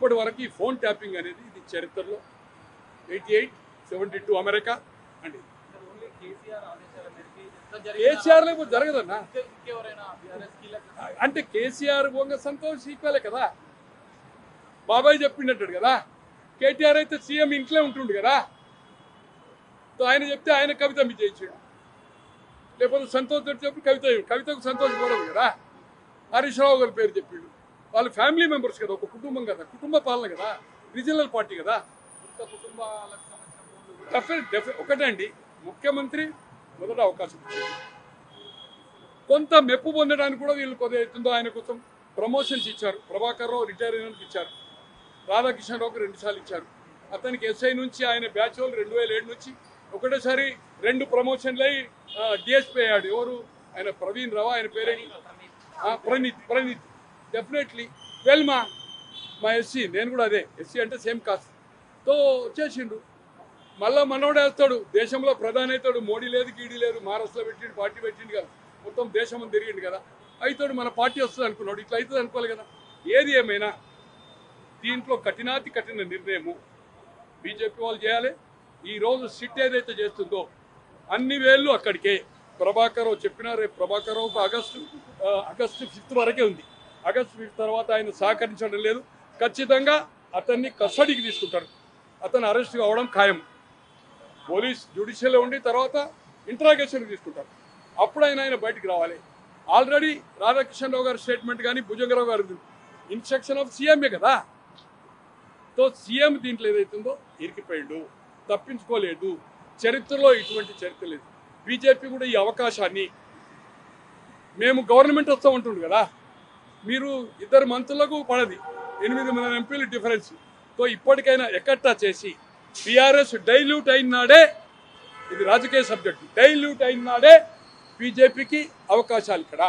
ఇప్పటి వరకు ఈ ఫోన్ ట్యాపింగ్ అనేది ఇది చరిత్రలో 88, 72 అమెరికా అండి. కేసీఆర్ లేకపోతే జరగదన్నా. అంటే కేసీఆర్ బొంగ సంతోష్ ఈక్వలే కదా. బాబాయ్ చెప్పిండట్టాడు కదా. కేటీఆర్ అయితే సీఎం ఇంట్లో ఉంటుండు కదా. ఆయన చెప్తే ఆయన కవిత మీ చేయించాడు. లేకపోతే సంతోష్ తోటి చెప్పి కవితకు సంతోష్ కూడదు కదా. హరీష్ రావు గారి పేరు చెప్పిండు. వాళ్ళు ఫ్యామిలీ మెంబర్స్ కదా, ఒక కుటుంబం కదా, కుటుంబ పాలన కదా, రీజనల్ పార్టీ కదా. ఒకటే అండి, ముఖ్యమంత్రి మొదట అవకాశం ఇచ్చింది. కొంత మెప్పు పొందడానికి కూడా వీళ్ళు కొద్దిగా అవుతుందో ఆయన కోసం ప్రమోషన్స్ ఇచ్చారు. ప్రభాకర్ రావు రిటైర్ అయినందుకు ఇచ్చారు. రాధాకిషన్ రావుకి 2 సార్లు ఇచ్చారు. అతనికి ఎస్ఐ నుంచి ఆయన బ్యాచ్ వాళ్ళు 2007 నుంచి ఒకటేసారి 2 ప్రమోషన్లు అయి డిఎస్పీ అయ్యాడు. ఎవరు ఆయన? ప్రవీణ్ రావు. ఆయన పేరే ప్రణీత్. డెఫినెట్లీ వెల్ మా ఎస్సీ, నేను కూడా అదే ఎస్సీ అంటే సేమ్ కాస్ట్ తో చేసిండు. మళ్ళా మనోడే వస్తాడు, దేశంలో ప్రధాని అవుతాడు. మోడీ లేదు, గీడీ లేదు, మహారాష్ట్రలో పెట్టిండు, పార్టీ పెట్టిండు కదా, మొత్తం దేశం తిరిగిండు కదా. అవుతాడు, మన పార్టీ వస్తుంది అనుకున్నాడు. ఇట్లా అవుతుంది అనుకోవాలి కదా. ఏది ఏమైనా దీంట్లో కఠినాతి కఠిన నిర్ణయము బీజేపీ వాళ్ళు చేయాలి. ఈరోజు సిట్ ఏదైతే చేస్తుందో అన్ని వేళ్ళు అక్కడికే. ప్రభాకర్ రావు చెప్పినా రేపు ప్రభాకర్ రావుకు ఆగస్టు 5 వరకే ఉంది. ఆగస్టు 5 తర్వాత ఆయన సహకరించడం లేదు. ఖచ్చితంగా అతన్ని కస్టడీకి తీసుకుంటారు. అతను అరెస్ట్ కావడం ఖాయం. పోలీస్ జ్యుడిషియల్లో ఉండి తర్వాత ఇంట్రాగేషన్కి తీసుకుంటారు. అప్పుడు ఆయన బయటికి రావాలి. ఆల్రెడీ రాధాకిషన్ రావు గారి స్టేట్మెంట్ కానీ భుజంగరావు గారి ఇన్స్ట్రక్షన్ ఆఫ్ సీఎంఏ కదా. తో సీఎం దీంట్లో ఏదైతుందో ఇరికిపోయాడు, తప్పించుకోలేదు. చరిత్రలో ఇటువంటి చరిత్ర లేదు. బీజేపీ కూడా ఈ అవకాశాన్ని, మేము గవర్నమెంట్ వస్తూ ఉంటుంది కదా, మీరు 2 మంత్రులకు పడది, 8 ఎంపీలు డిఫరెన్స్. తో ఇప్పటికైనా ఎక్కట్టా చేసి టీఆర్ఎస్ డైల్యూట్ అయిన నాడే, ఇది రాజకీయ సబ్జెక్టు, డైల్యూట్ అయిన నాడే బీజేపీకి అవకాశాలు ఇక్కడ.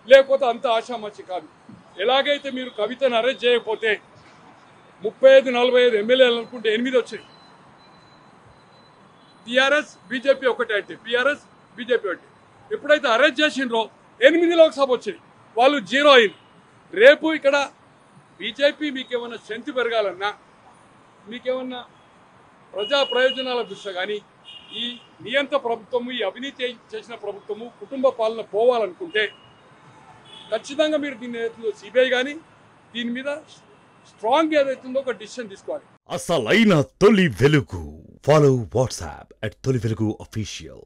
లేకపోతే అంత ఆశామాచి కాదు. ఎలాగైతే మీరు కవితను అరెస్ట్ చేయకపోతే 35-45 ఎమ్మెల్యేలు అనుకుంటే 8 వచ్చాయి. టీఆర్ఎస్ బీజేపీ ఒకటే అంటే, టీఆర్ఎస్ బీజేపీ ఒకటి. ఎప్పుడైతే అరెస్ట్ చేసిండ్రో 8 లోక్సభ వచ్చింది, వాళ్ళు 0 అయింది. రేపు ఇక్కడ బీజేపీ మీకేమన్నా స్ట్రెంత్ పెరగాలన్నా, మీకేమన్నా ప్రజా ప్రయోజనాల దృష్ట్యా కానీ, ఈ నియంత్ర ప్రభుత్వము, ఈ అవినీతి చేసిన ప్రభుత్వము, కుటుంబ పాలన పోవాలనుకుంటే ఖచ్చితంగా మీరు దీన్ని ఏదైతుందో సిబిఐ కానీ దీని మీద స్ట్రాంగ్ ఏదైతుందో ఒక డిసిషన్ తీసుకోవాలి. అసలైన తొలి వెలుగు. ఫాలో వాట్సాప్ @తొలి వెలుగు official.